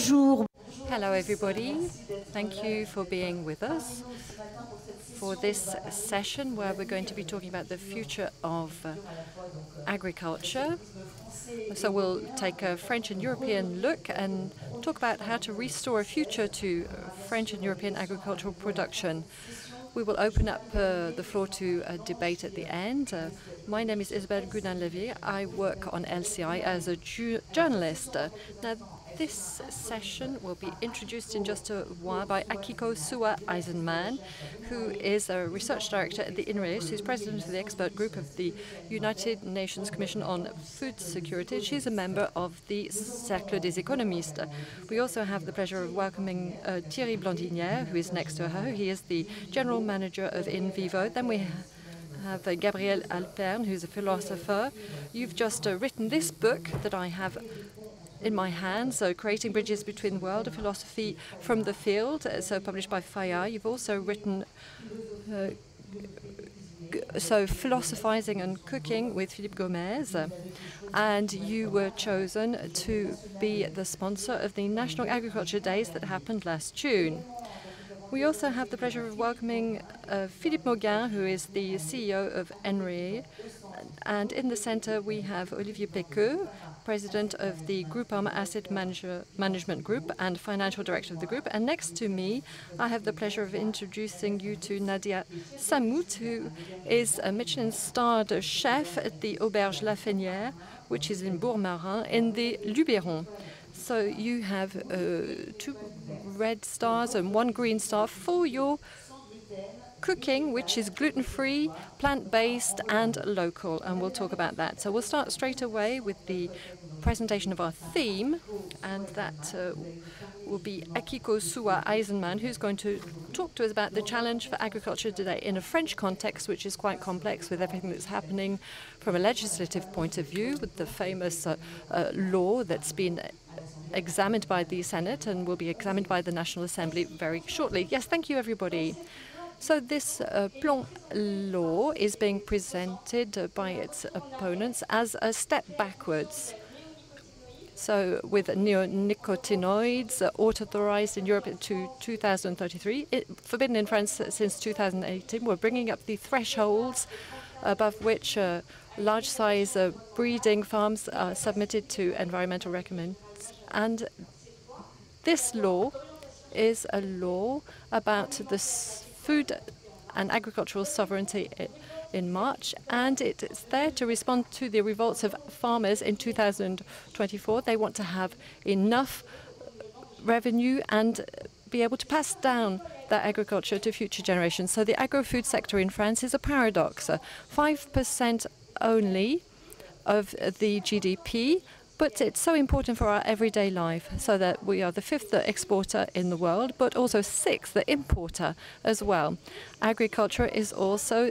Bonjour. Hello everybody, thank you for being with us for this session where we're going to be talking about the future of agriculture. So we'll take a French and European look and talk about how to restore a future to French and European agricultural production. We will open up the floor to a debate at the end. My name is Isabelle GOUNIN-LEVY. I work on LCI as a journalist. Now, this session will be introduced in just a while by Akiko SUWA-EISENMANN, who is a research director at the INRAE, who's president of the expert group of the United Nations Commission on Food Security. She's a member of the Cercle des Economistes. We also have the pleasure of welcoming Thierry BLANDINIÈRES, who is next to her. He is the general manager of inVivo. Then we have Gabrielle, who's a philosopher. You've just written this book that I have in my hands, so Creating Bridges Between the World, a Philosophy from the Field, so published by Fénière. You've also written so Philosophizing and Cooking with Philippe, and you were chosen to be the sponsor of the National Agriculture Days that happened last June. We also have the pleasure of welcoming Philippe MAUGUIN, who is the CEO of INRAE, and in the center we have Olivier PÉQUEUX, president of the Groupama Asset Management Group and financial director of the group. And next to me, I have the pleasure of introducing you to Nadia, who is a Michelin-starred chef at the Auberge La Fénière, which is in Bourg-Marin, in the Luberon. So you have 2 red stars and 1 green star for your cooking, which is gluten-free, plant-based, and local, and we'll talk about that. So we'll start straight away with the presentation of our theme, and that will be Akiko SUWA-EISENMANN, who's going to talk to us about the challenge for agriculture today in a French context, which is quite complex with everything that's happening from a legislative point of view, with the famous law that's been examined by the Senate and will be examined by the National Assembly very shortly. Yes, thank you, everybody. So this plan law is being presented by its opponents as a step backwards. So with neonicotinoids authorized in Europe to 2033, forbidden in France since 2018, we're bringing up the thresholds above which large-size breeding farms are submitted to environmental recommendations. And this law is a law about the food and agricultural sovereignty in March, and it is there to respond to the revolts of farmers in 2024. They want to have enough revenue and be able to pass down their agriculture to future generations. So the agro-food sector in France is a paradox. 5% only of the GDP, but it's so important for our everyday life, so that we are the 5th exporter in the world, but also 6th importer as well. Agriculture is also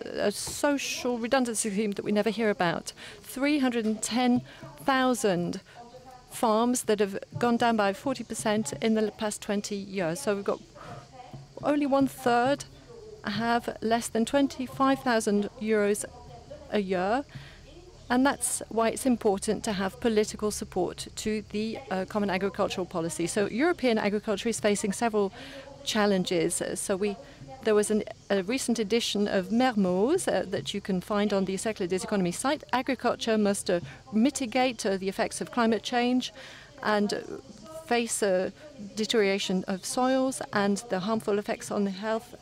a social redundancy scheme that we never hear about. 310,000 farms that have gone down by 40% in the past 20 years. So we've got only 1/3 have less than 25,000 euros a year. And that's why it's important to have political support to the common agricultural policy. So European agriculture is facing several challenges. There was a recent edition of Mermoz that you can find on the Cercle des Economistes site. Agriculture must mitigate the effects of climate change and face deterioration of soils and the harmful effects on the health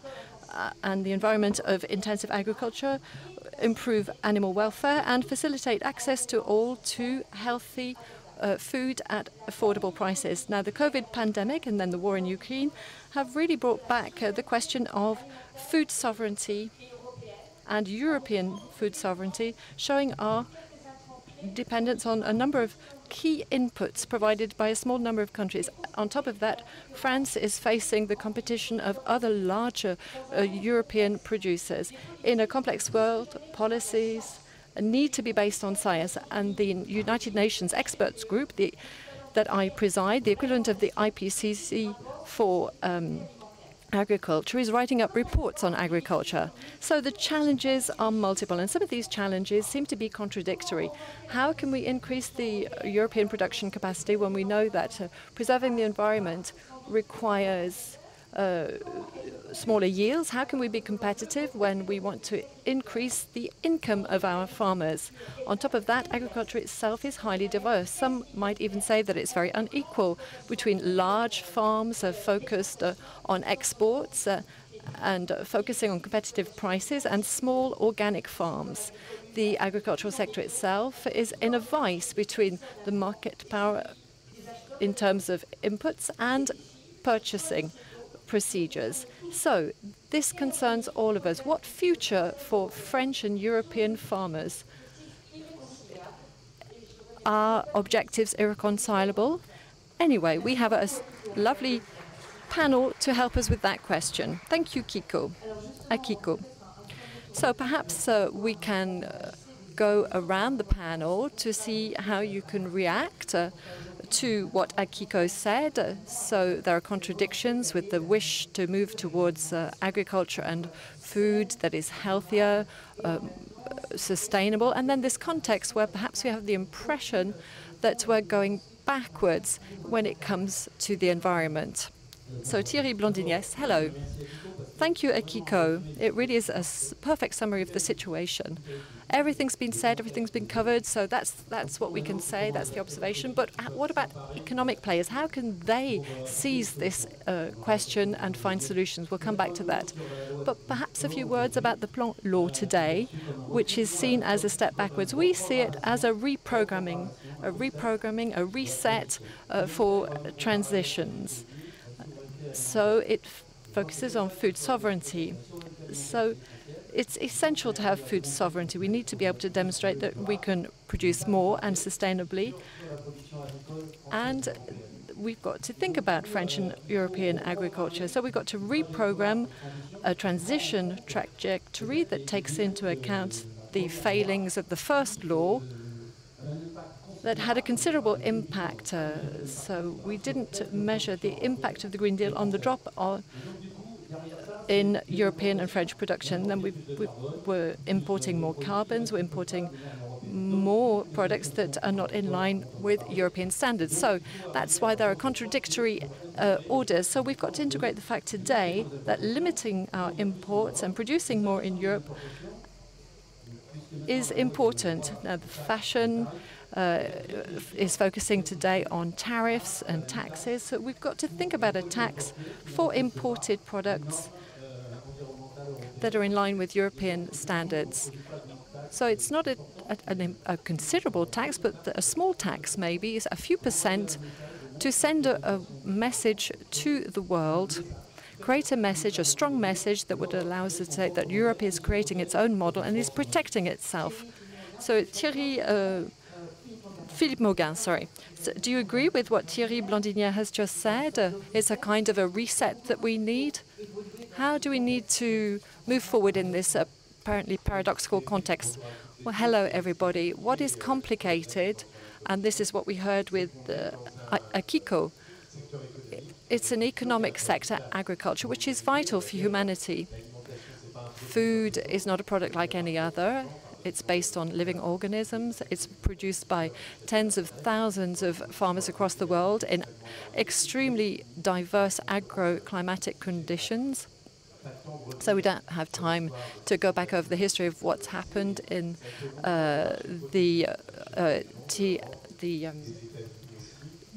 and the environment of intensive agriculture, improve animal welfare, and facilitate access to all to healthy food at affordable prices. Now, the COVID pandemic and then the war in Ukraine have really brought back the question of food sovereignty and European food sovereignty, showing our dependence on a number of key inputs provided by a small number of countries. On top of that, France is facing the competition of other larger European producers. In a complex world, policies need to be based on science, and the United Nations experts group that I preside, the equivalent of the IPCC for agriculture is writing up reports on agriculture. So the challenges are multiple, and some of these challenges seem to be contradictory. How can we increase the European production capacity when we know that preserving the environment requires smaller yields? How can we be competitive when we want to increase the income of our farmers? On top of that, agriculture itself is highly diverse. Some might even say that it's very unequal between large farms focused on exports and focusing on competitive prices and small organic farms. The agricultural sector itself is in a vice between the market power in terms of inputs and purchasing procedures. So this concerns all of us. What future for French and European farmers? Are objectives irreconcilable? Anyway, we have a lovely panel to help us with that question. Thank you, Akiko. So perhaps we can go around the panel to see how you can react to what Akiko said. So there are contradictions with the wish to move towards agriculture and food that is healthier, sustainable, and then this context where perhaps we have the impression that we're going backwards when it comes to the environment. So Thierry BLANDINIÈRES, hello. Thank you, Akiko. It really is a perfect summary of the situation. Everything's been said, everything's been covered, so that's what we can say, that's the observation. But what about economic players? How can they seize this question and find solutions? We'll come back to that. But perhaps a few words about the Plan Law today, which is seen as a step backwards. We see it as a reprogramming, a reset for transitions. So it focuses on food sovereignty. So it's essential to have food sovereignty. We need to be able to demonstrate that we can produce more and sustainably. And we've got to think about French and European agriculture. So we've got to reprogram a transition trajectory that takes into account the failings of the first law that had a considerable impact. So we didn't measure the impact of the Green Deal on the drop in European and French production. Then we were importing more carbons, we're importing more products that are not in line with European standards. So that's why there are contradictory orders. So we've got to integrate the fact today that limiting our imports and producing more in Europe is important. Now, the fashion is focusing today on tariffs and taxes. So we've got to think about a tax for imported products that are in line with European standards. So it's not a considerable tax, but a small tax maybe is a few percent to send a message to the world, create a message, a strong message that would allow us to say that Europe is creating its own model and is protecting itself. So Philippe MAUGUIN, sorry. So do you agree with what Thierry BLANDINIÈRES has just said? It's a kind of a reset that we need. How do we need to move forward in this apparently paradoxical context? Well, hello, everybody. What is complicated, and this is what we heard with Akiko, it's an economic sector, agriculture, which is vital for humanity. Food is not a product like any other. It's based on living organisms. It's produced by tens of thousands of farmers across the world in extremely diverse agroclimatic conditions. So we don't have time to go back over the history of what's happened in the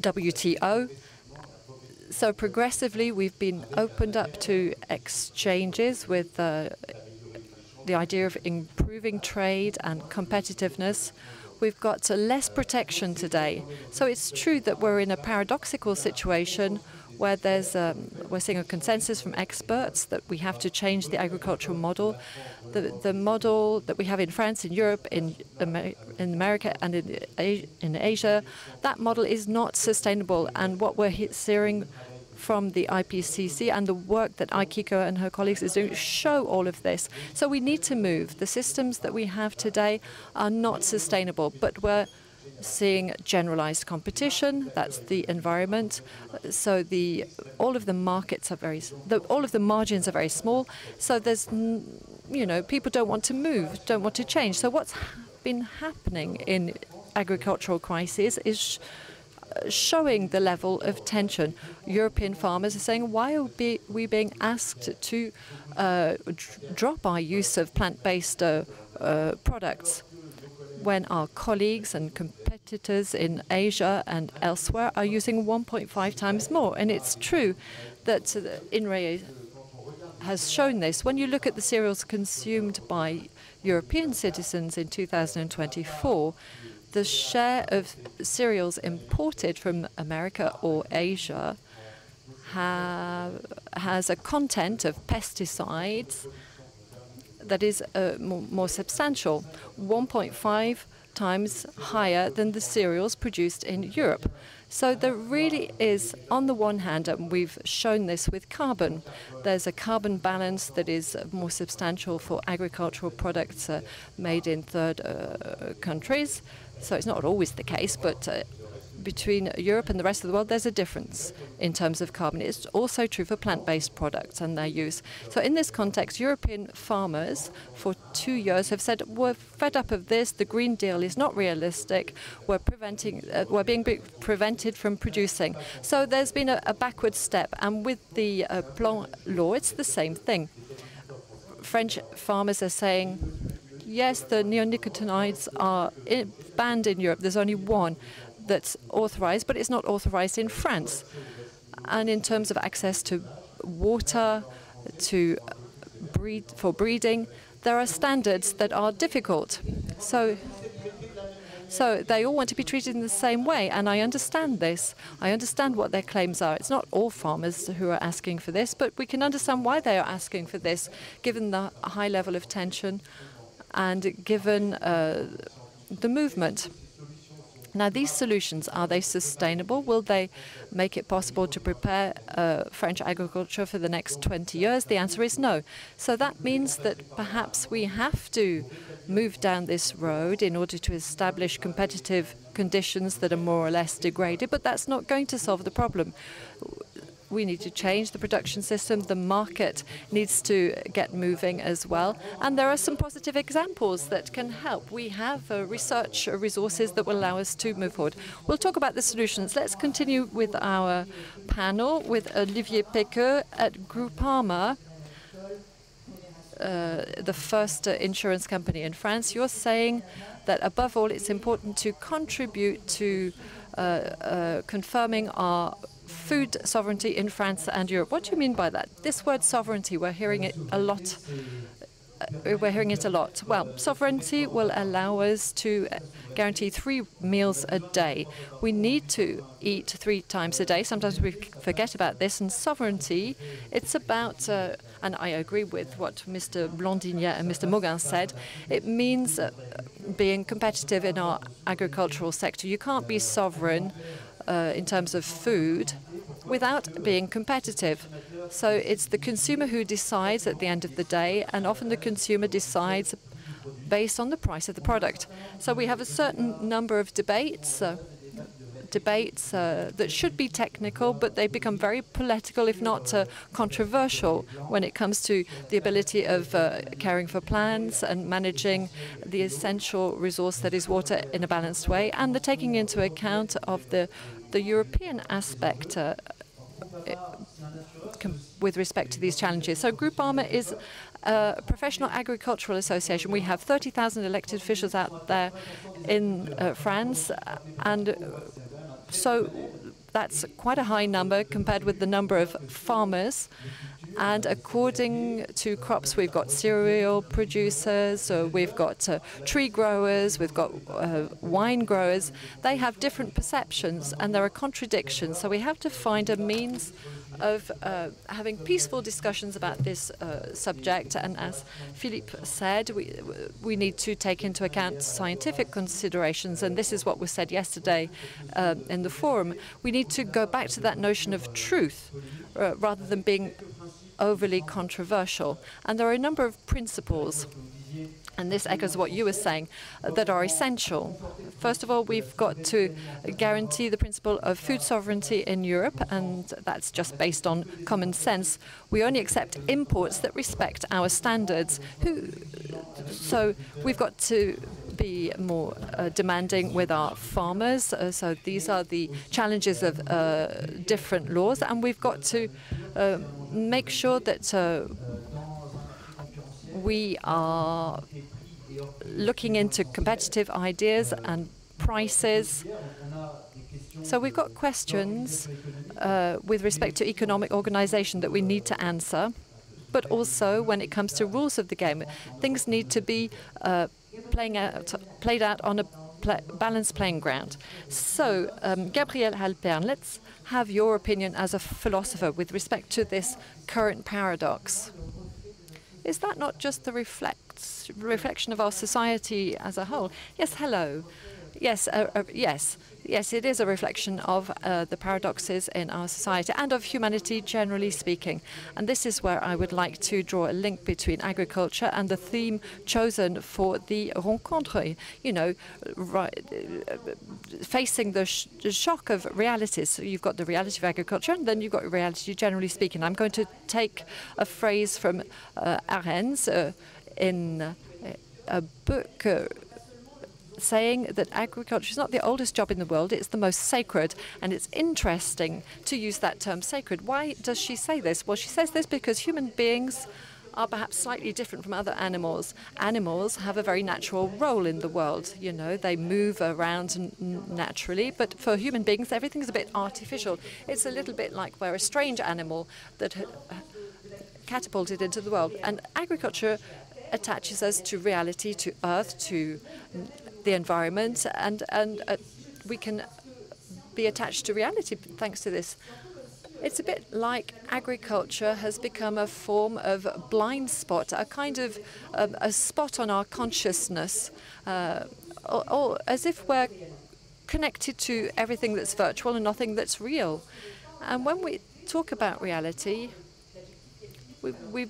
WTO. So progressively, we've been opened up to exchanges with the idea of improving trade and competitiveness. We've got less protection today. So it's true that we're in a paradoxical situation where we're seeing a consensus from experts that we have to change the agricultural model. The model that we have in France, in Europe, in America, and in Asia, that model is not sustainable. And what we're hearing from the IPCC and the work that Akiko and her colleagues is doing show all of this. So we need to move. The systems that we have today are not sustainable, but we're seeing generalized competition. That's the environment. So all of the markets are all of the margins are very small. So there's, people don't want to move, don't want to change. So what's been happening in agricultural crises is showing the level of tension. European farmers are saying, why are we being asked to drop our use of plant-based products when our colleagues and competitors in Asia and elsewhere are using 1.5 times more? And it's true that INRAE has shown this. When you look at the cereals consumed by European citizens in 2024, the share of cereals imported from America or Asia has a content of pesticides that is more substantial, 1.5 times higher than the cereals produced in Europe. So there really is, on the one hand, and we've shown this with carbon, there's a carbon balance that is more substantial for agricultural products made in third countries. So it's not always the case, but between Europe and the rest of the world, there's a difference in terms of carbon. It's also true for plant-based products and their use. So in this context, European farmers for 2 years have said, we're fed up of this, the Green Deal is not realistic, we're being prevented from producing. So there's been a backward step, and with the Plan law, it's the same thing. French farmers are saying, yes, the neonicotinoids are banned in Europe. There's only one that's authorized, but it's not authorized in France. And in terms of access to water, for breeding, there are standards that are difficult. So they all want to be treated in the same way, and I understand this. I understand what their claims are. It's not all farmers who are asking for this, but we can understand why they are asking for this, given the high level of tension and given the movement. Now, these solutions, are they sustainable? Will they make it possible to prepare French agriculture for the next 20 years? The answer is no. So that means that perhaps we have to move down this road in order to establish competitive conditions that are more or less degraded, but that's not going to solve the problem. We need to change the production system. The market needs to get moving as well. And there are some positive examples that can help. We have research resources that will allow us to move forward. We'll talk about the solutions. Let's continue with our panel with Olivier PÉQUEUX at Groupama, the first insurance company in France. You're saying that above all, it's important to contribute to confirming our food sovereignty in France and Europe. What do you mean by that? This word sovereignty, we're hearing it a lot. Well, sovereignty will allow us to guarantee 3 meals a day. We need to eat 3 times a day. Sometimes we forget about this. And sovereignty, it's about, and I agree with what Mr. Blandinière and Mr. MAUGUIN said, it means being competitive in our agricultural sector. You can't be sovereign in terms of food without being competitive. So it's the consumer who decides at the end of the day, and often the consumer decides based on the price of the product. So we have a certain number of debates that should be technical, but they become very political, if not controversial, when it comes to the ability of caring for plants and managing the essential resource that is water in a balanced way, and the taking into account of the European aspect with respect to these challenges. So Groupama is a professional agricultural association. We have 30,000 elected officials out there in France, and so that's quite a high number compared with the number of farmers. And according to crops, we've got cereal producers, we've got tree growers, we've got wine growers. They have different perceptions, and there are contradictions. So we have to find a means of having peaceful discussions about this subject. And as Philippe said, we need to take into account scientific considerations. And this is what was said yesterday in the forum. We need to go back to that notion of truth rather than being overly controversial. And there are a number of principles and this echoes what you were saying, that are essential. First of all, we've got to guarantee the principle of food sovereignty in Europe, and that's just based on common sense. We only accept imports that respect our standards. So we've got to be more demanding with our farmers. So these are the challenges of different laws, and we've got to make sure that we are looking into competitive ideas and prices. So we've got questions with respect to economic organization that we need to answer, but also when it comes to rules of the game, things need to be played out on a balanced playing ground. So, Gabrielle HALPERN, let's have your opinion as a philosopher with respect to this current paradox. Is that not just the reflection of our society as a whole? Yes, hello. Yes, yes, it is a reflection of the paradoxes in our society and of humanity generally speaking. And this is where I would like to draw a link between agriculture and the theme chosen for the rencontre. You know, facing the shock of realities. So you've got the reality of agriculture, and then you've got reality generally speaking. I'm going to take a phrase from Arends in a book saying that agriculture is not the oldest job in the world, it's the most sacred. And it's interesting to use that term sacred. Why does she say this? Well, she says this because human beings are perhaps slightly different from other animals. Animals have a very natural role in the world. You know, they move around naturally, but for human beings, everything's a bit artificial. It's a little bit like we're a strange animal that catapulted into the world. And agriculture attaches us to reality, to earth, to the environment, and we can be attached to reality thanks to this. It's a bit like agriculture has become a form of blind spot, a kind of a spot on our consciousness, or as if we're connected to everything that's virtual and nothing that's real. And when we talk about reality, we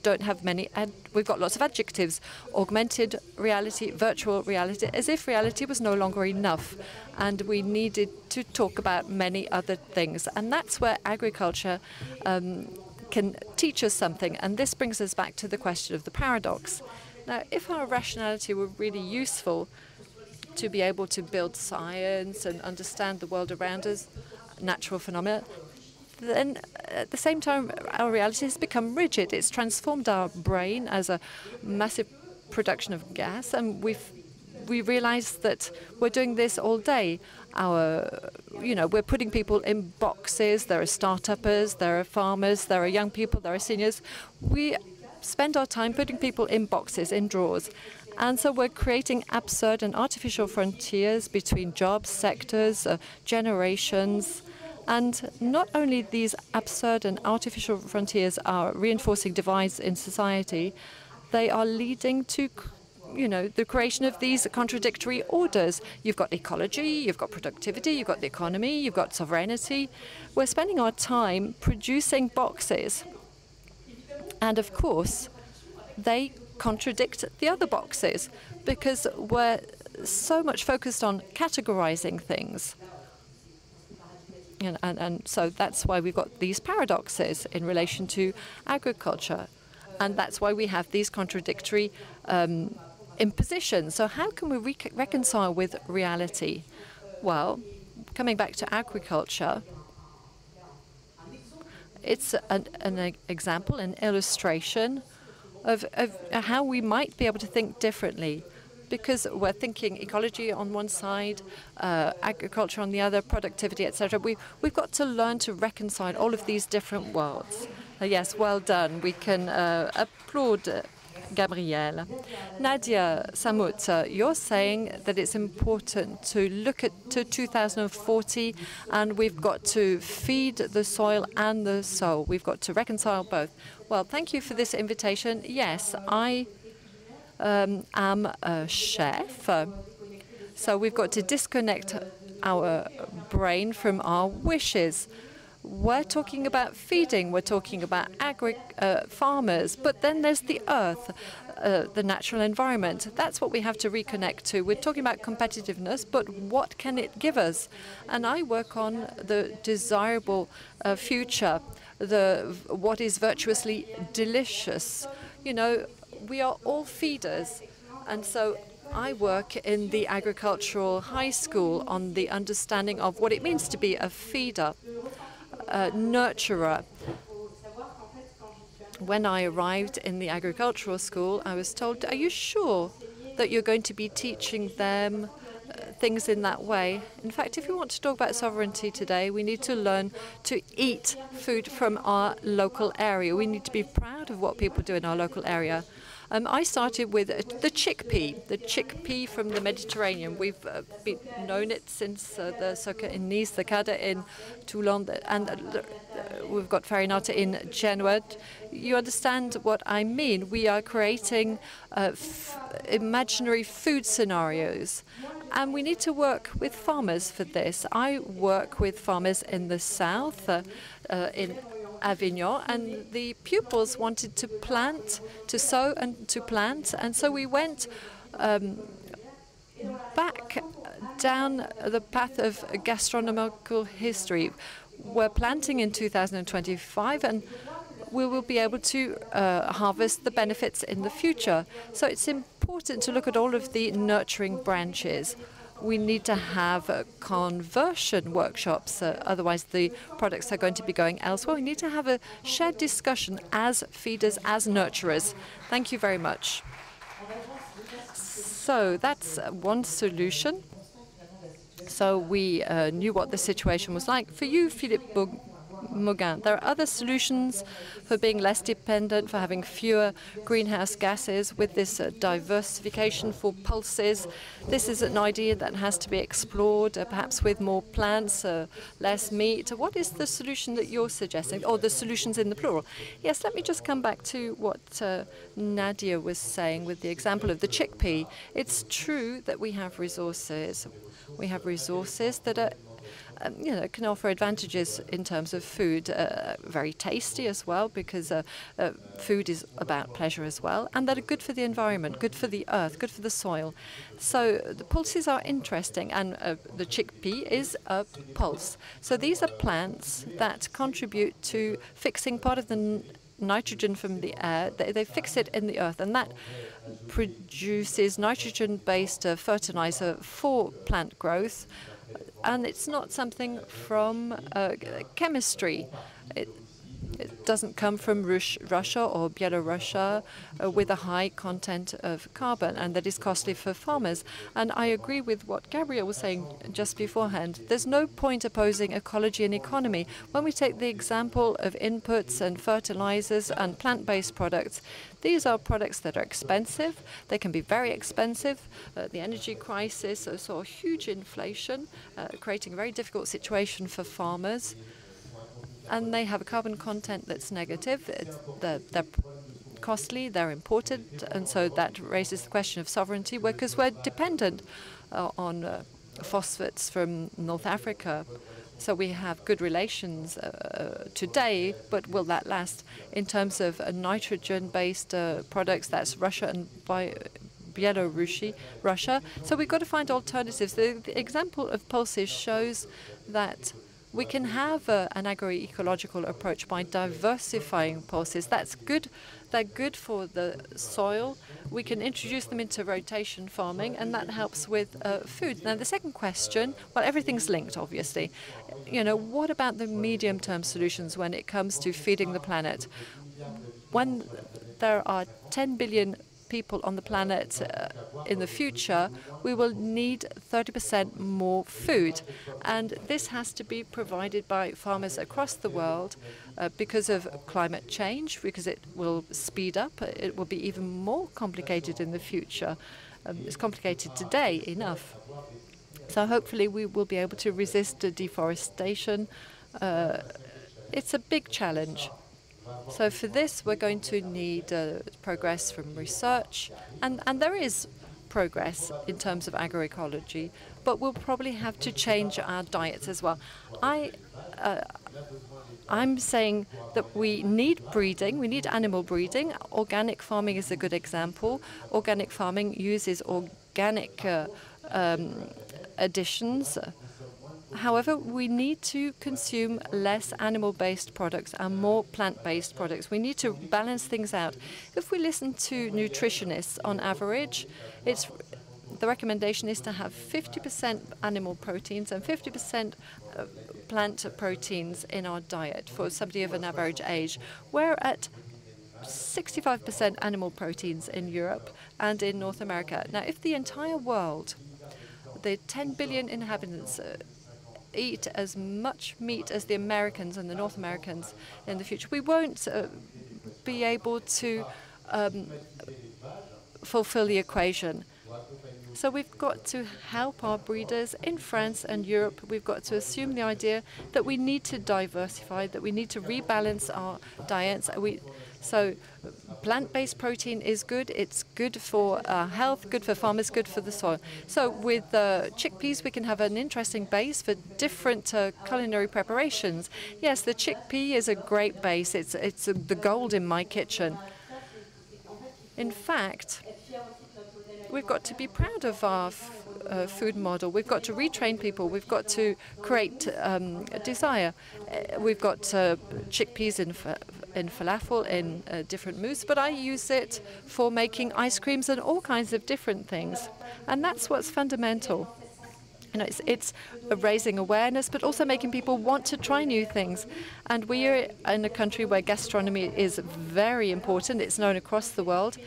don't have many, we've got lots of adjectives: augmented reality, virtual reality, as if reality was no longer enough and we needed to talk about many other things. And that's where agriculture can teach us something. And this brings us back to the question of the paradox. Now, if our rationality were really useful to be able to build science and understand the world around us, natural phenomena, then at the same time our reality has become rigid. It's transformed our brain as a massive production of gas, and we realize that we're doing this all day. We're putting people in boxes. There are start-uppers, there are farmers, there are young people, there are seniors. We spend our time putting people in boxes, in drawers. And so we're creating absurd and artificial frontiers between jobs, sectors, generations. And not only these absurd and artificial frontiers are reinforcing divides in society, they are leading to, the creation of these contradictory orders. You've got ecology, you've got productivity, you've got the economy, you've got sovereignty. We're spending our time producing boxes. And of course, they contradict the other boxes because we're so much focused on categorizing things. And so that's why we've got these paradoxes in relation to agriculture. And that's why we have these contradictory impositions. So how can we reconcile with reality? Well, coming back to agriculture, it's an example, an illustration of how we might be able to think differently. Because we're thinking ecology on one side, agriculture on the other, productivity, etc. We've got to learn to reconcile all of these different worlds. Yes, well done. We can applaud Gabrielle. Nadia, SAMMUT, you're saying that it's important to look to 2040, and we've got to feed the soil and the soul. We've got to reconcile both. Well, thank you for this invitation. Yes, I am a chef, so we've got to disconnect our brain from our wishes. We're talking about feeding, we're talking about farmers, but then there's the earth, the natural environment. That's what we have to reconnect to. We're talking about competitiveness, but what can it give us? And I work on the desirable future, what is virtuously delicious. You know, we are all feeders, and so I work in the agricultural high school on the understanding of what it means to be a feeder, a nurturer. When I arrived in the agricultural school, I was told, are you sure that you're going to be teaching them things in that way? In fact, if we want to talk about sovereignty today, we need to learn to eat food from our local area. We need to be proud of what people do in our local area. I started with the chickpea from the Mediterranean. We've known it since the Soca in Nice, the Cada in Toulon, and we've got Farinata in Genoa. You understand what I mean? We are creating imaginary food scenarios, and we need to work with farmers for this. I work with farmers in the south, in Avignon, and the pupils wanted to plant, to sow and to plant, and so we went back down the path of gastronomical history. We're planting in 2025, and we will be able to harvest the benefits in the future. So it's important to look at all of the nurturing branches. We need to have conversion workshops, otherwise the products are going to be going elsewhere. We need to have a shared discussion as feeders, as nurturers. Thank you very much. So that's one solution. So we knew what the situation was like. For you, Philippe MAUGUIN, there are other solutions for being less dependent, for having fewer greenhouse gases with this diversification for pulses. This is an idea that has to be explored, perhaps with more plants, less meat. What is the solution that you're suggesting, or the solutions in the plural? Yes, let me just come back to what Nadia was saying with the example of the chickpea. It's true that we have resources. We have resources that are can offer advantages in terms of food, very tasty as well, because food is about pleasure as well, and that are good for the environment, good for the earth, good for the soil. So the pulses are interesting, and the chickpea is a pulse. So these are plants that contribute to fixing part of the nitrogen from the air. They fix it in the earth, and that produces nitrogen-based fertilizer for plant growth. And it's not something from chemistry. It doesn't come from Russia or Belarus with a high content of carbon, and that is costly for farmers. And I agree with what Gabrielle was saying just beforehand. There's no point opposing ecology and economy. When we take the example of inputs and fertilizers and plant-based products, these are products that are expensive. They can be very expensive. The energy crisis saw huge inflation, creating a very difficult situation for farmers. And they have a carbon content that's negative. They're costly, they're imported, and so that raises the question of sovereignty, because we're dependent on phosphates from North Africa. So we have good relations today, but will that last? In terms of nitrogen-based products, that's Russia and Russia. So we've got to find alternatives. The example of pulses shows that we can have an agroecological approach by diversifying pulses. That's good. They're good for the soil. We can introduce them into rotation farming, and that helps with food. Now, the second question, well, everything's linked, obviously. What about the medium-term solutions when it comes to feeding the planet? When there are 10 billion people on the planet in the future, we will need 30% more food. And this has to be provided by farmers across the world because of climate change, because it will speed up. It will be even more complicated in the future. It's complicated today enough. So hopefully we will be able to resist deforestation. It's a big challenge. So for this, we're going to need progress from research, and there is progress in terms of agroecology, but we'll probably have to change our diets as well. I'm saying that we need breeding, we need animal breeding. Organic farming is a good example. Organic farming uses organic additions. However, we need to consume less animal-based products and more plant-based products. We need to balance things out. If we listen to nutritionists, on average, the recommendation is to have 50% animal proteins and 50% plant proteins in our diet for somebody of an average age. We're at 65% animal proteins in Europe and in North America. Now, if the entire world, the 10 billion inhabitants, eat as much meat as the Americans and the North Americans in the future, we won't be able to fulfill the equation. So we've got to help our breeders in France and Europe. We've got to assume the idea that we need to diversify, that we need to rebalance our diets. So plant-based protein is good. It's good for health, good for farmers, good for the soil. So with chickpeas, we can have an interesting base for different culinary preparations. Yes, the chickpea is a great base. It's the gold in my kitchen. In fact, we've got to be proud of our food model. We've got to retrain people. We've got to create desire. We've got chickpeas in falafel, in different mousse, but I use it for making ice creams and all kinds of different things. And that's what's fundamental. You know, it's raising awareness, but also making people want to try new things. And we are in a country where gastronomy is very important. It's known across the world.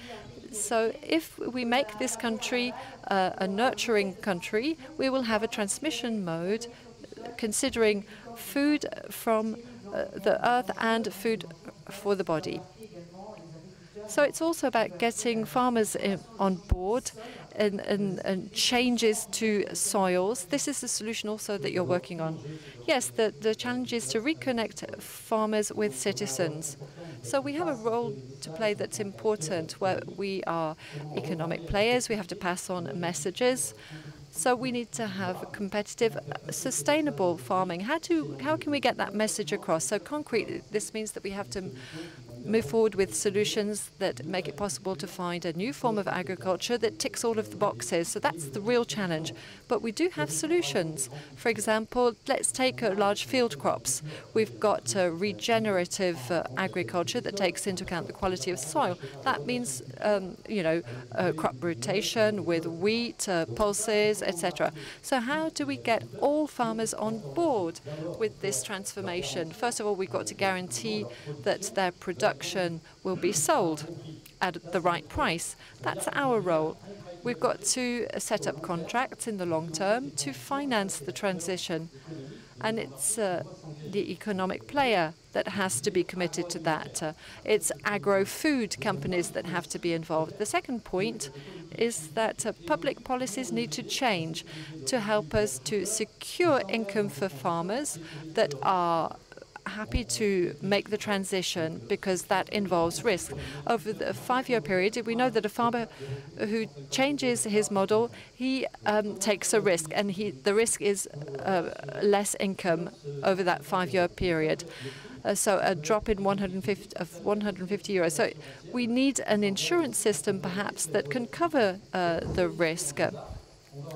So if we make this country a nurturing country, we will have a transmission mode considering food from the earth and food for the body. So it's also about getting farmers on board and changes to soils. This is the solution also that you're working on. Yes, the challenge is to reconnect farmers with citizens. So we have a role to play that's important, where we are economic players. We have to pass on messages. So we need to have competitive, sustainable farming. How can we get that message across? So concretely, this means that we have to move forward with solutions that make it possible to find a new form of agriculture that ticks all of the boxes. So that's the real challenge. But we do have solutions. For example, let's take large field crops. We've got regenerative agriculture that takes into account the quality of soil. That means, crop rotation with wheat, pulses, etc. So how do we get all farmers on board with this transformation? First of all, we've got to guarantee that their production will be sold at the right price. That's our role. We've got to set up contracts in the long term to finance the transition. And it's the economic player that has to be committed to that. It's agro-food companies that have to be involved. The second point is that public policies need to change to help us to secure income for farmers that are happy to make the transition, because that involves risk. Over the 5-year period, we know that a farmer who changes his model, he takes a risk, and the risk is less income over that 5-year period. So a drop in 150 euros. So we need an insurance system, perhaps, that can cover the risk.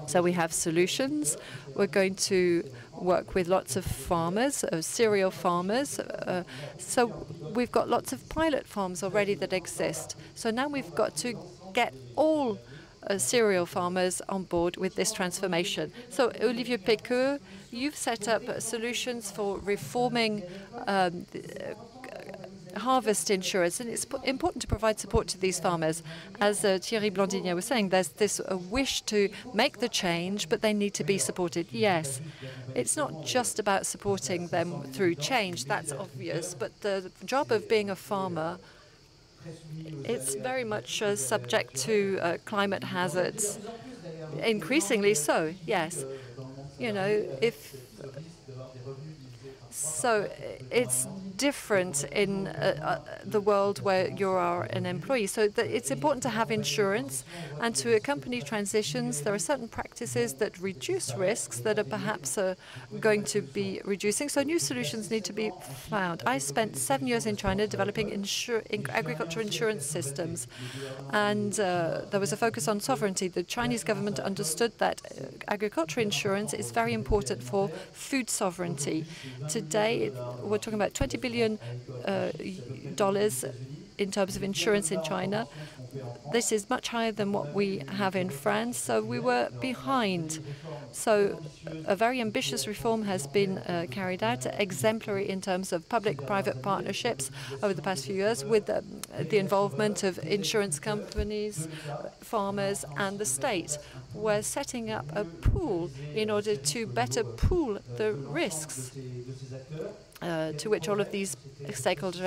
So we have solutions. We're going to work with lots of farmers, cereal farmers. So we've got lots of pilot farms already that exist. So now we've got to get all cereal farmers on board with this transformation. So Olivier PÉQUEUX, you've set up solutions for reforming harvest insurance, and it's important to provide support to these farmers. As Thierry BLANDINIÈRES was saying, there's this wish to make the change, but they need to be supported. Yes, it's not just about supporting them through change, that's obvious, but the job of being a farmer, it's very much subject to climate hazards, increasingly so, yes. You know, so it's different in the world where you are an employee. So it's important to have insurance, and to accompany transitions, there are certain practices that reduce risks that are perhaps going to be reducing. So new solutions need to be found. I spent 7 years in China developing agriculture insurance systems, and there was a focus on sovereignty. The Chinese government understood that agriculture insurance is very important for food sovereignty. Today, we're talking about $20 billion in terms of insurance in China. This is much higher than what we have in France, so we were behind. So a very ambitious reform has been carried out, exemplary in terms of public-private partnerships over the past few years, with the involvement of insurance companies, farmers, and the state. We're setting up a pool in order to better pool the risks to which all of these stakeholders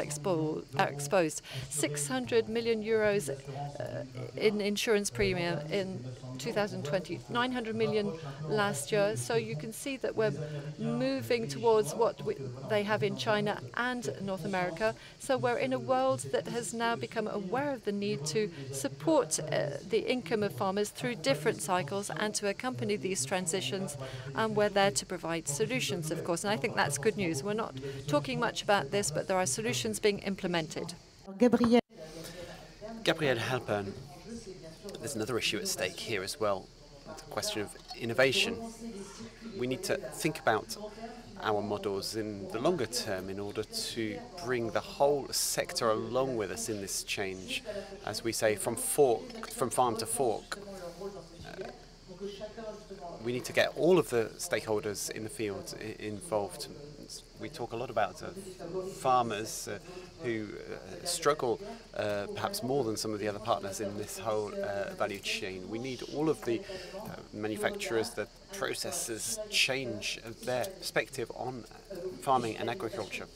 are exposed. 600 million euros in insurance premium in 2020, 900 million last year. So you can see that we're moving towards what they have in China and North America. So we're in a world that has now become aware of the need to support the income of farmers through different cycles and to accompany these transitions. And we're there to provide solutions, of course. And I think that's good news. We're not talking much about this, but there are solutions being implemented. Gabrielle HALPERN, there's another issue at stake here as well, the question of innovation. We need to think about our models in the longer term in order to bring the whole sector along with us in this change, as we say, from farm to fork. We need to get all of the stakeholders in the field involved. We talk a lot about farmers who struggle perhaps more than some of the other partners in this whole value chain. We need all of the manufacturers, the processors, change their perspective on farming and agriculture.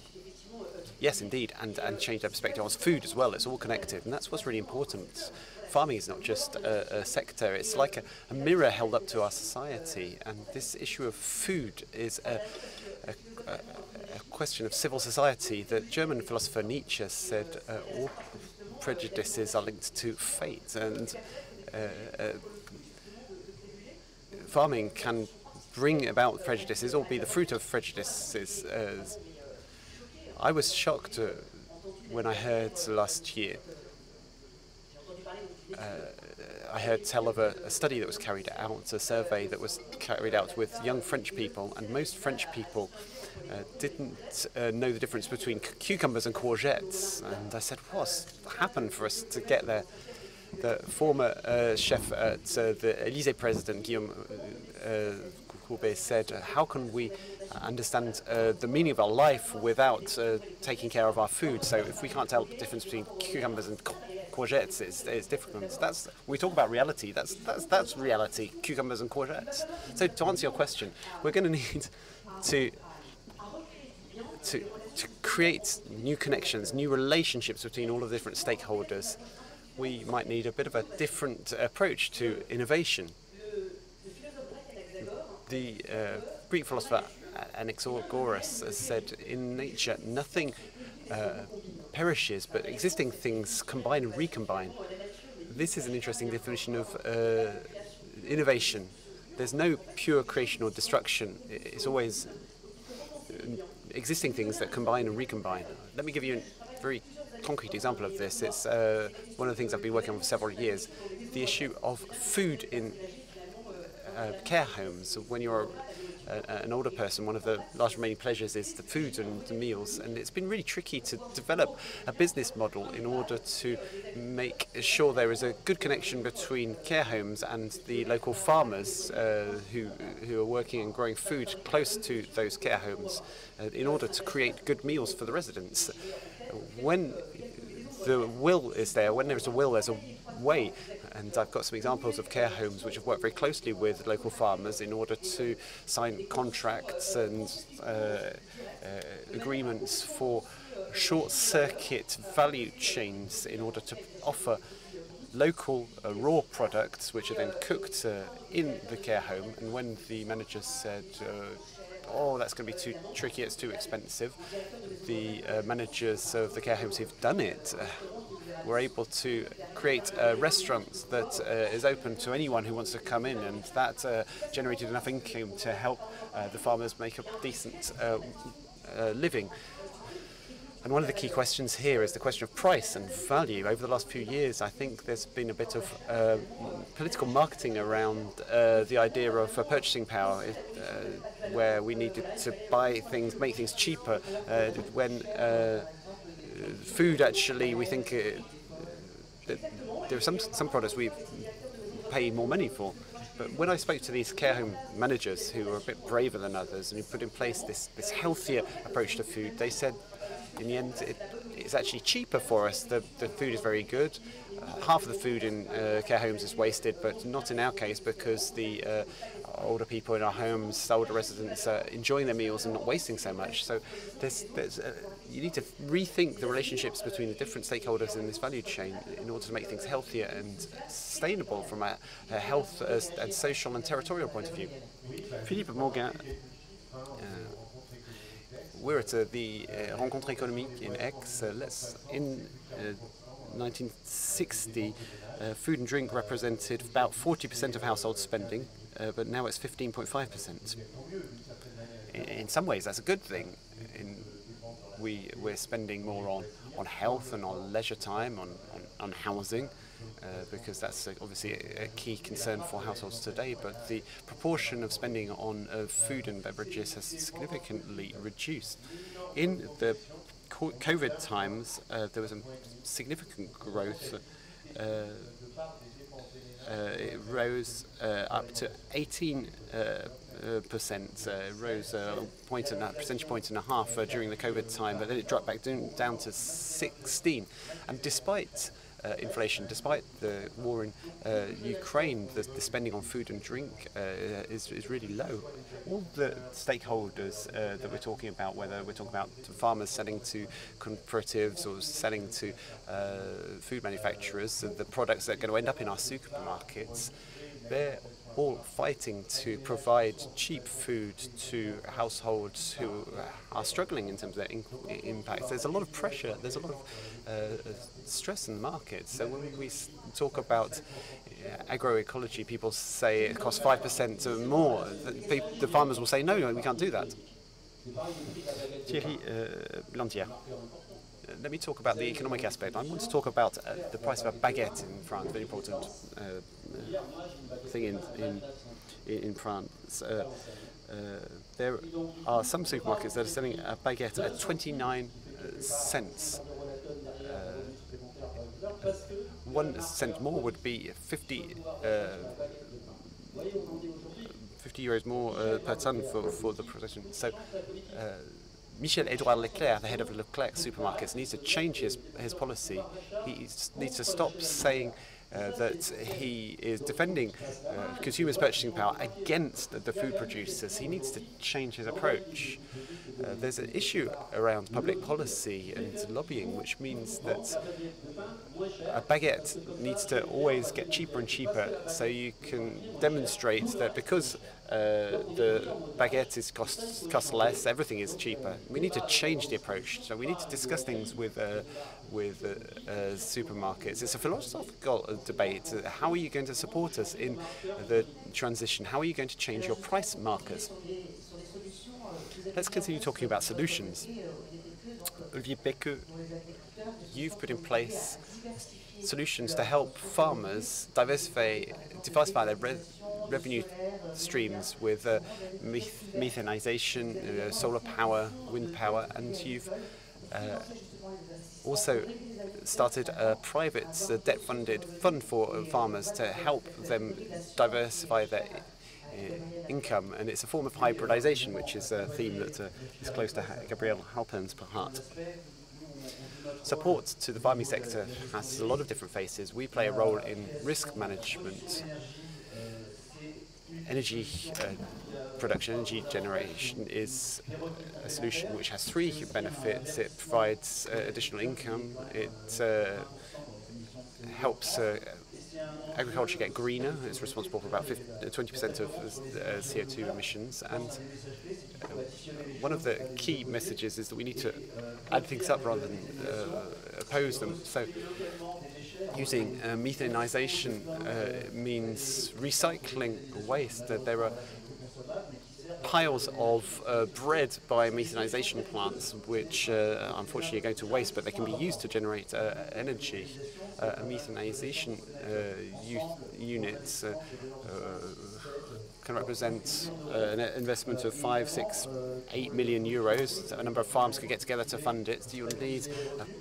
Yes, indeed, and change their perspective on food as well. It's all connected, and that's what's really important. Farming is not just a sector, it's like a mirror held up to our society, and this issue of food is a question of civil society. The German philosopher Nietzsche said all prejudices are linked to fate, and farming can bring about prejudices or be the fruit of prejudices. I was shocked when I heard last year I heard tell of a study that was carried out, a survey that was carried out with young French people, and most French people didn't know the difference between cucumbers and courgettes. And I said, what's happened for us to get there? The former chef at the Élysée president, Guillaume Courbet, said, how can we understand the meaning of our life without taking care of our food? So if we can't tell the difference between cucumbers and courgettes, it's difficult. We talk about reality. That's reality. Cucumbers and courgettes. So to answer your question, we're going to need to create new connections, new relationships between all of the different stakeholders. We might need a bit of a different approach to innovation. The Greek philosopher Anaxagoras has said, in nature, nothing perishes, but existing things combine and recombine. This is an interesting definition of innovation. There's no pure creation or destruction. It's always existing things that combine and recombine. Let me give you a very concrete example of this. It's one of the things I've been working on for several years. The issue of food in care homes. When you're an older person, one of the last remaining pleasures is the food and the meals, and it's been really tricky to develop a business model in order to make sure there is a good connection between care homes and the local farmers who are working and growing food close to those care homes in order to create good meals for the residents. When the will is there, when there's a will, there's a way. And I've got some examples of care homes which have worked very closely with local farmers in order to sign contracts and agreements for short-circuit value chains in order to offer local raw products which are then cooked in the care home. And when the manager said, oh, that's going to be too tricky, it's too expensive. The managers of the care homes who've done it were able to create a restaurant that is open to anyone who wants to come in, and that generated enough income to help the farmers make a decent living. And one of the key questions here is the question of price and value. Over the last few years, I think there's been a bit of political marketing around the idea of purchasing power, where we needed to buy things, make things cheaper, when food actually, we think that there are some products we pay more money for. But when I spoke to these care home managers who were a bit braver than others and who put in place this healthier approach to food, they said, in the end, it's actually cheaper for us. The food is very good. Half of the food in care homes is wasted, but not in our case, because the older people in our homes, older residents, are enjoying their meals and not wasting so much. So you need to rethink the relationships between the different stakeholders in this value chain in order to make things healthier and sustainable from a health and social and territorial point of view. Philippe MAUGUIN, we're at the Rencontre Économique in Aix. In 1960, food and drink represented about 40% of household spending, but now it's 15.5%. In some ways, that's a good thing. We're spending more on health and on leisure time, on housing, because that's obviously a key concern for households today. But the proportion of spending on food and beverages has significantly reduced. In the COVID times, there was a significant growth. It rose up to 18%, rose a percentage point and a half during the COVID time, but then it dropped back down to 16. And despite inflation, despite the war in Ukraine, the spending on food and drink is really low. All the stakeholders that we're talking about, whether we're talking about farmers selling to cooperatives or selling to food manufacturers, the products that are going to end up in our supermarkets, they're all fighting to provide cheap food to households who are struggling in terms of their impact. There's a lot of pressure, there's a lot of stress in the market. So when we talk about agroecology, people say it costs 5% or more. The farmers will say, no, we can't do that. Thierry BLANDINIÈRES. Let me talk about the economic aspect. I want to talk about the price of a baguette in France, very important thing in France. There are some supermarkets that are selling a baguette at 29 cents. 1 cent more would be 50 euros more per ton for the production. So Michel-Edouard Leclerc, the head of Leclerc supermarkets, needs to change his policy. He needs to stop saying that he is defending consumers' purchasing power against the food producers. He needs to change his approach. There's an issue around public policy and lobbying, which means that a baguette needs to always get cheaper and cheaper, so you can demonstrate that because the baguette costs less, everything is cheaper. We need to change the approach. So we need to discuss things with supermarkets. It's a philosophical debate. How are you going to support us in the transition? How are you going to change your price markers? Let's continue talking about solutions. Olivier, PÉQUEUX, you've put in place solutions to help farmers diversify their revenue streams with methanization, solar power, wind power, and you've also started a private debt-funded fund for farmers to help them diversify their income, and it's a form of hybridization, which is a theme that is close to Gabrielle HALPERN's heart. Support to the farming sector has a lot of different faces. We play a role in risk management. Energy production, energy generation is a solution which has three benefits. It provides additional income, it helps agriculture get greener. It's responsible for about 20% of CO2 emissions. And one of the key messages is that we need to add things up rather than oppose them. So using methanization means recycling waste. There are piles of bread by methanization plants, which unfortunately are going to waste, but they can be used to generate energy. Methanization units can represent an investment of 5, 6, 8 million euros. A number of farms could get together to fund it. You will need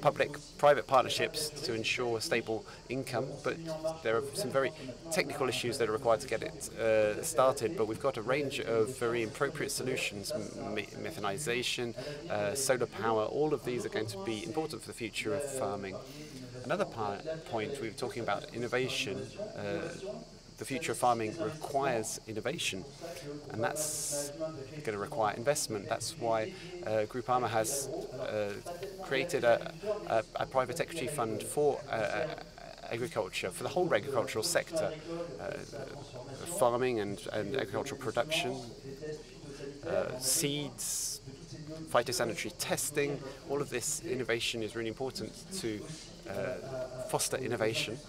public-private partnerships to ensure a stable income, but there are some very technical issues that are required to get it started. But we've got a range of very appropriate solutions: methanization, solar power. All of these are going to be important for the future of farming. Another point, we were talking about innovation. The future of farming requires innovation, and that's going to require investment. That's why Groupama has created a private equity fund for agriculture, for the whole agricultural sector, farming and agricultural production, seeds, phytosanitary testing. All of this innovation is really important to foster innovation.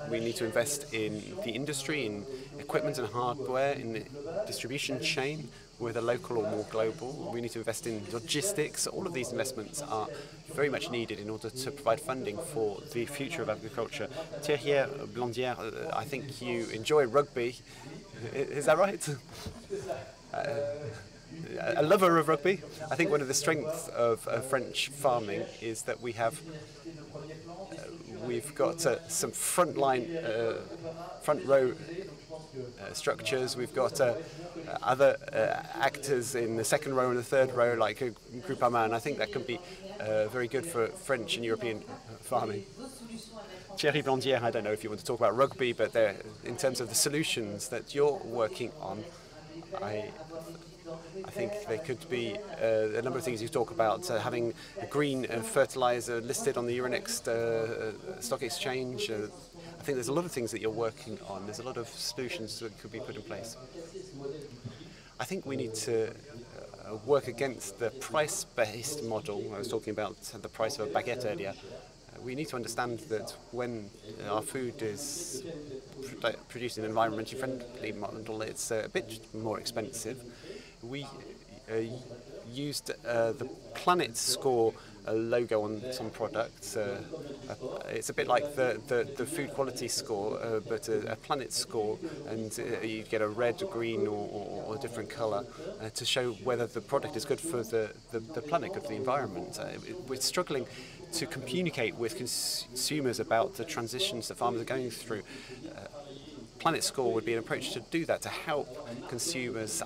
We need to invest in the industry, in equipment and hardware, in the distribution chain, whether local or more global. We need to invest in logistics. All of these investments are very much needed in order to provide funding for the future of agriculture. Thierry BLANDINIÈRES, I think you enjoy rugby. Is that right? A lover of rugby. I think one of the strengths of French farming is that we've got some front row structures. We've got other actors in the second row and the third row, like Groupama, and I think that can be very good for French and European farming. Thierry BLANDINIÈRES, I don't know if you want to talk about rugby, but in terms of the solutions that you're working on, I think there could be a number of things you talk about, having a green fertilizer listed on the Euronext stock exchange. I think there's a lot of things that you're working on. There's a lot of solutions that could be put in place. I think we need to work against the price-based model. I was talking about the price of a baguette earlier. We need to understand that when our food is produced in an environmentally friendly model, it's a bit more expensive. We used the Planet Score logo on some products. It's a bit like the food quality score, but a Planet Score, and you get a red, green, or a different colour to show whether the product is good for the planet, good for the environment. We're struggling to communicate with consumers about the transitions that farmers are going through. Planet Score would be an approach to do that, to help consumers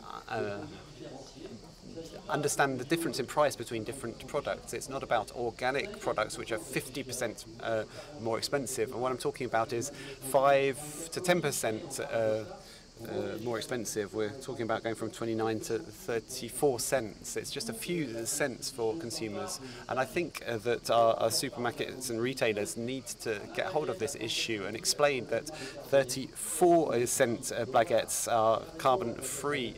understand the difference in price between different products. It's not about organic products, which are 50% more expensive. And what I'm talking about is 5 to 10% more expensive. We're talking about going from 29 to 34 cents. It's just a few cents for consumers. And I think that our supermarkets and retailers need to get hold of this issue and explain that 34-cent baguettes are carbon-free.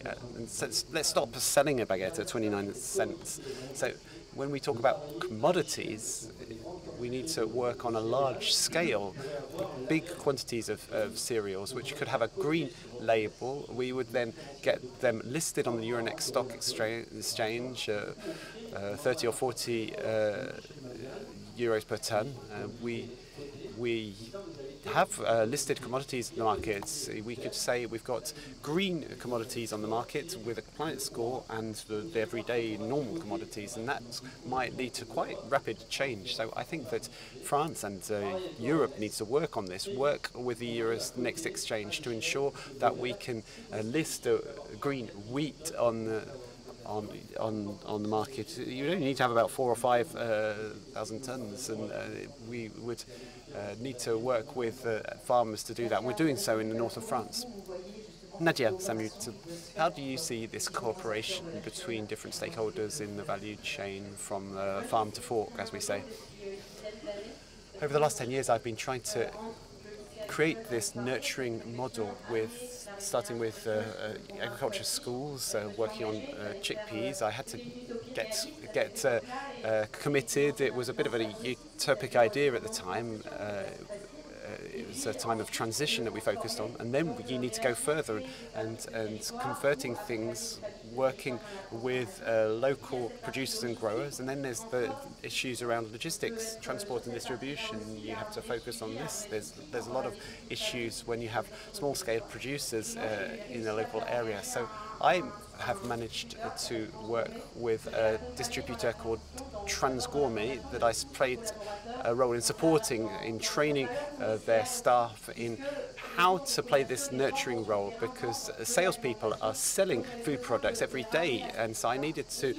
Let's stop selling a baguette at 29 cents. So when we talk about commodities, we need to work on a large scale, big quantities of cereals, which could have a green label. We would then get them listed on the Euronext stock exchange, 30 or 40 euros per ton. We have listed commodities in the markets. We could say we've got green commodities on the market with a Planet Score and the everyday normal commodities, and that might lead to quite rapid change. So I think that France and Europe needs to work on this, work with the Euronext exchange to ensure that we can list green wheat on the market. You only need to have about 4,000 or 5,000 tons, and we would need to work with farmers to do that. And we're doing so in the north of France. Nadia, SAMMUT, how do you see this cooperation between different stakeholders in the value chain from farm to fork, as we say? Over the last 10 years, I've been trying to create this nurturing model starting with agriculture schools, working on chickpeas. I had to get committed. It was a bit of a utopic idea at the time. It was a time of transition that we focused on, and then you need to go further and converting things, working with local producers and growers, and then there's the issues around logistics, transport and distribution. You have to focus on this. There's a lot of issues when you have small-scale producers in a local area. So I have managed to work with a distributor called Transgourmet that I played a role in supporting, in training their staff in how to play this nurturing role, because salespeople are selling food products every day, and so I needed to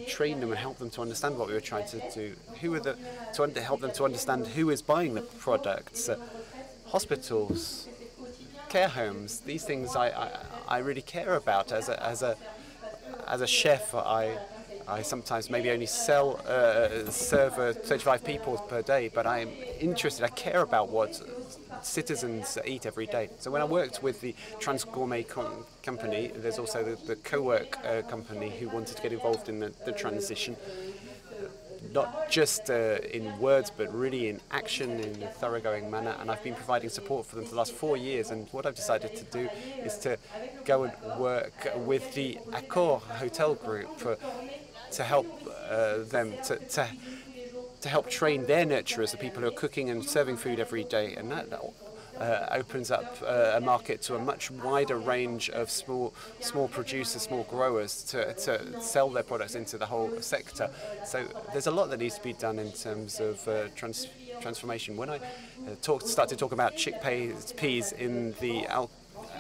train them and help them to understand what we were trying to do. Help them to understand who is buying the products. Hospitals, care homes, these things I really care about. As a chef, I sometimes maybe only serve 35 people per day, but I'm interested, I care about what citizens eat every day. So when I worked with the Transgourmet company, there's also the co-work company who wanted to get involved in the transition, not just in words, but really in action, in a thoroughgoing manner. And I've been providing support for them for the last 4 years. And what I've decided to do is to go and work with the Accor hotel group to help them to help train their nurturers, the people who are cooking and serving food every day. And that opens up a market to a much wider range of small producers, small growers to sell their products into the whole sector. So there's a lot that needs to be done in terms of transformation. When I started talking about chickpeas in the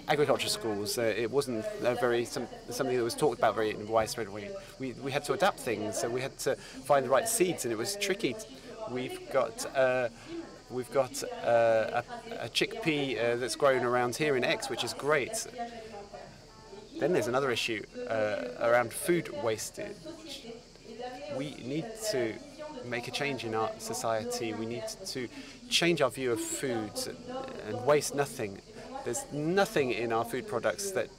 agriculture schools, it wasn't something that was talked about very in a widespread way. We had to adapt things, so we had to find the right seeds, and it was tricky. We've got a chickpea that's grown around here in Aix, which is great. Then there's another issue around food wastage. We need to make a change in our society. We need to change our view of food and waste nothing. There's nothing in our food products that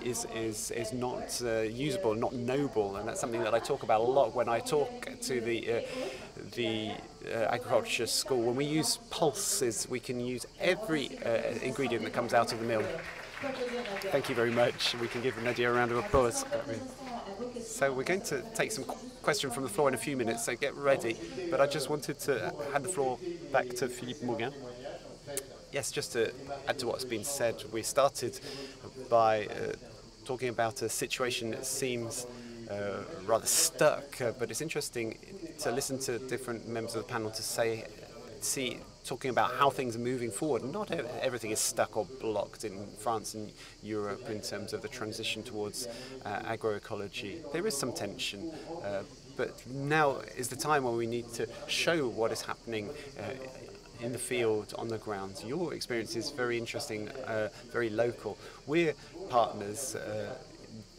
is not usable, not noble, and that's something that I talk about a lot when I talk to the agriculture school. When we use pulses, we can use every ingredient that comes out of the mill. Thank you very much. We can give Nadia a round of applause. So we're going to take some questions from the floor in a few minutes, so get ready. But I just wanted to hand the floor back to Philippe MAUGUIN. Yes, just to add to what's been said, we started by talking about a situation that seems rather stuck, but it's interesting to listen to different members of the panel to talking about how things are moving forward. Not everything is stuck or blocked in France and Europe in terms of the transition towards agroecology. There is some tension, but now is the time when we need to show what is happening in the field, on the ground. Your experience is very interesting, very local. We're partners,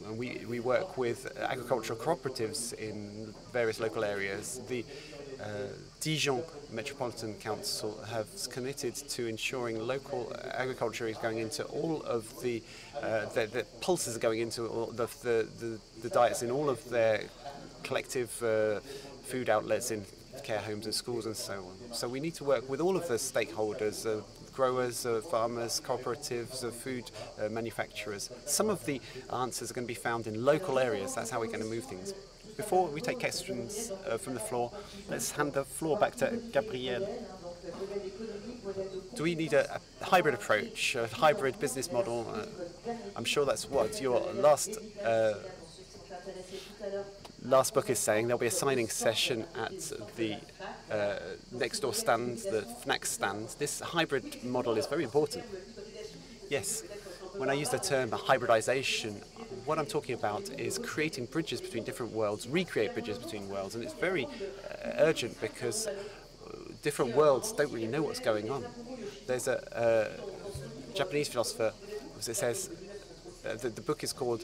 and we work with agricultural cooperatives in various local areas. The Dijon Metropolitan Council has committed to ensuring local agriculture is going into all of the pulses are going into all the diets in all of their collective food outlets in care homes and schools and so on. So we need to work with all of the stakeholders, growers, farmers, cooperatives, food manufacturers. Some of the answers are going to be found in local areas. That's how we're going to move things. Before we take questions from the floor, let's hand the floor back to Gabrielle. Do we need a hybrid approach, a hybrid business model? I'm sure that's what your last book is saying. There'll be a signing session at the next door stand, the FNAC stand. This hybrid model is very important. Yes, when I use the term hybridization, what I'm talking about is creating bridges between different worlds, recreate bridges between worlds, and it's very urgent because different worlds don't really know what's going on. There's a Japanese philosopher, as it says, the book is called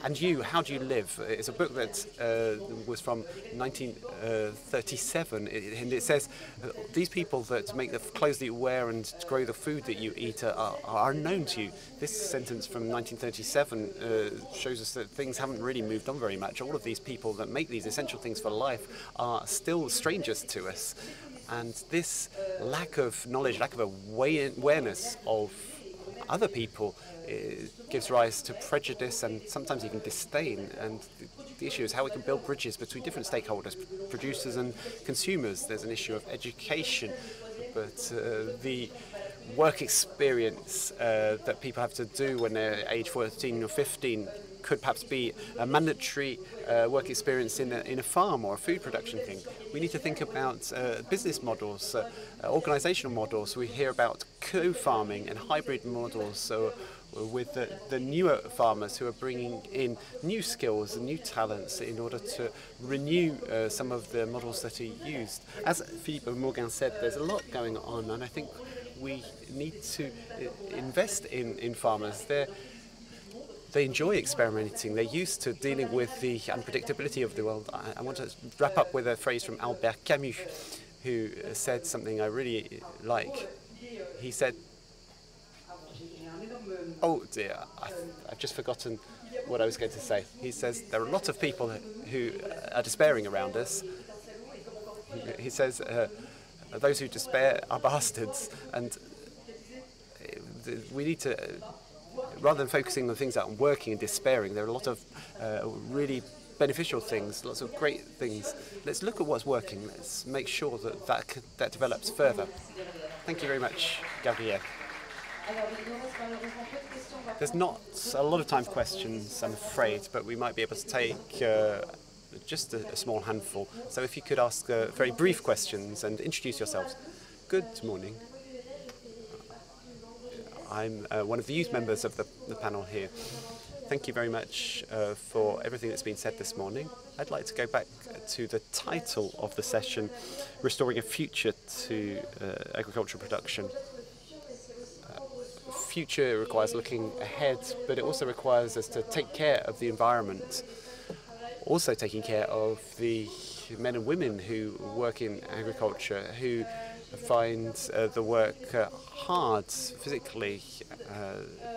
And You, How Do You Live? It's a book that was from 1937, and it says these people that make the clothes that you wear and grow the food that you eat are unknown to you. This sentence from 1937 shows us that things haven't really moved on very much. All of these people that make these essential things for life are still strangers to us. And this lack of knowledge, lack of awareness of other people gives rise to prejudice and sometimes even disdain. And the issue is how we can build bridges between different stakeholders, producers and consumers. There's an issue of education, but the work experience that people have to do when they're age 14 or 15 could perhaps be a mandatory work experience in a farm or a food production thing. We need to think about business models, organizational models. We hear about co-farming and hybrid models. So with the newer farmers who are bringing in new skills and new talents in order to renew some of the models that are used. As Philippe and Mauguin said, there's a lot going on, and I think we need to invest in farmers. They enjoy experimenting. They're used to dealing with the unpredictability of the world. I want to wrap up with a phrase from Albert Camus, who said something I really like. He said, oh dear, I've just forgotten what I was going to say. He says, there are a lot of people who are despairing around us. He says, those who despair are bastards. And we need to, rather than focusing on things that aren't working and despairing, there are a lot of really beneficial things, lots of great things. Let's look at what's working. Let's make sure that develops further. Thank you very much, Gabrielle. There's not a lot of time for questions, I'm afraid, but we might be able to take just a small handful. So if you could ask very brief questions and introduce yourselves. Good morning. I'm one of the youth members of the panel here. Thank you very much for everything that's been said this morning. I'd like to go back to the title of the session, Restoring a Future to Agricultural Production. Future requires looking ahead, but it also requires us to take care of the environment, also taking care of the men and women who work in agriculture, who find the work hard physically.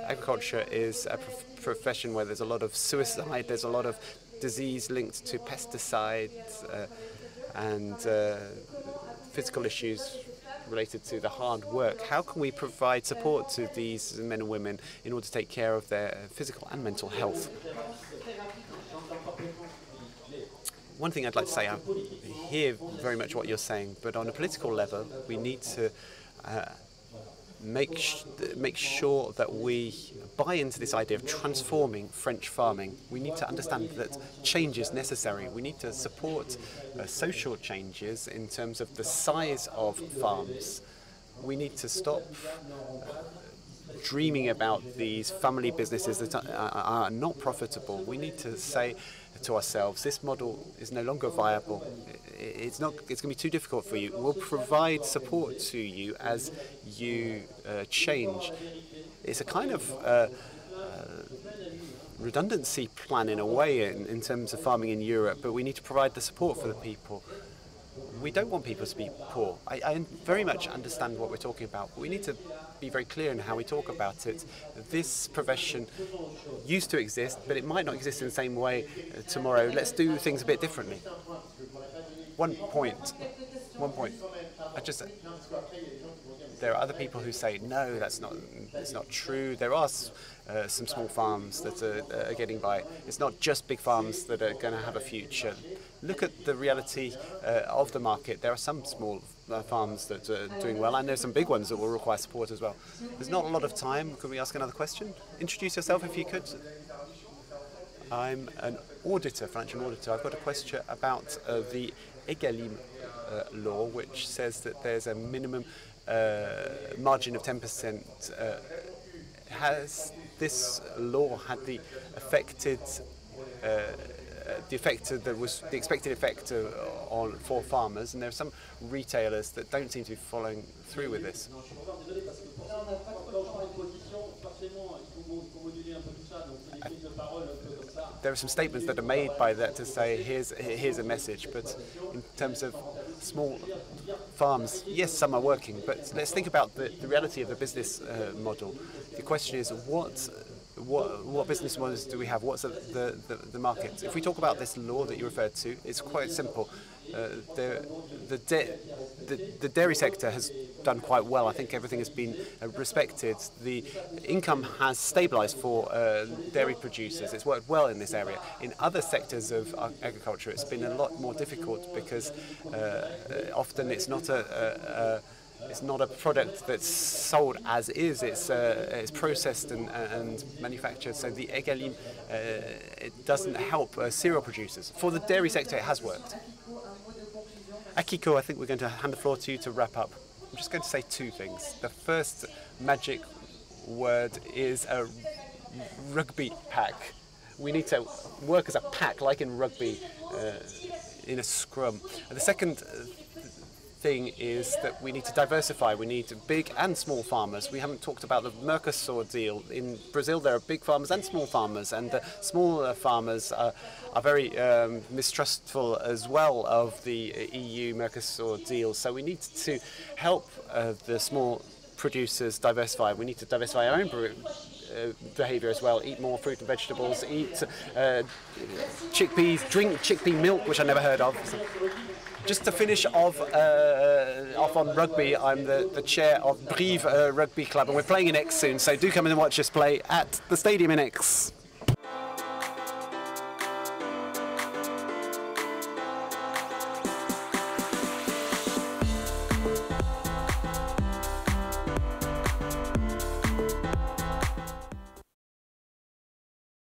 Agriculture is a profession where there's a lot of suicide, there's a lot of disease linked to pesticides and physical issues related to the hard work. How can we provide support to these men and women in order to take care of their physical and mental health? One thing I'd like to say, I hear very much what you're saying, but on a political level, we need to make sure that we buy into this idea of transforming French farming. We need to understand that change is necessary. We need to support social changes in terms of the size of farms. We need to stop dreaming about these family businesses that are not profitable. We need to say to ourselves, this model is no longer viable. It's going to be too difficult for you. We'll provide support to you as you change. It's a kind of redundancy plan in a way in terms of farming in Europe, but we need to provide the support for the people. We don't want people to be poor. I very much understand what we're talking about, but we need to be very clear in how we talk about it. This profession used to exist, but it might not exist in the same way tomorrow. Let's do things a bit differently. One point. There are other people who say, no, it's not true. There are some small farms that are getting by. It's not just big farms that are going to have a future. Look at the reality of the market. There are some small farms that are doing well, and there's some big ones that will require support as well. There's not a lot of time. Could we ask another question? Introduce yourself if you could. I'm an auditor, financial auditor. I've got a question about the EGalim law, which says that there's a minimum margin of 10%. Has this law had the expected effect for farmers? And there are some retailers that don't seem to be following through with this. There are some statements that are made by that to say, here's a message, but in terms of small farms, yes, some are working, but let's think about the reality of the business model. The question is, what business models do we have? What's the market? If we talk about this law that you referred to, it's quite simple. The dairy sector has done quite well. I think everything has been respected. The income has stabilized for dairy producers. It's worked well in this area. In other sectors of agriculture, it's been a lot more difficult because often it's not a product that's sold as is. It's processed and manufactured. So the EGalim, it doesn't help cereal producers. For the dairy sector, it has worked. Akiko, I think we're going to hand the floor to you to wrap up. I'm just going to say two things. The first magic word is a rugby pack. We need to work as a pack, like in rugby, in a scrum. And the second thing is that we need to diversify. We need big and small farmers. We haven't talked about the Mercosur deal. In Brazil, there are big farmers and small farmers, and the small farmers are very mistrustful as well of the EU-Mercosur deal. So we need to help the small producers diversify. We need to diversify our own behavior as well. Eat more fruit and vegetables, eat chickpeas, drink chickpea milk, which I never heard of. So, just to finish off on rugby, I'm the chair of Brive Rugby Club, and we're playing in Aix soon, so do come in and watch us play at the stadium in Aix.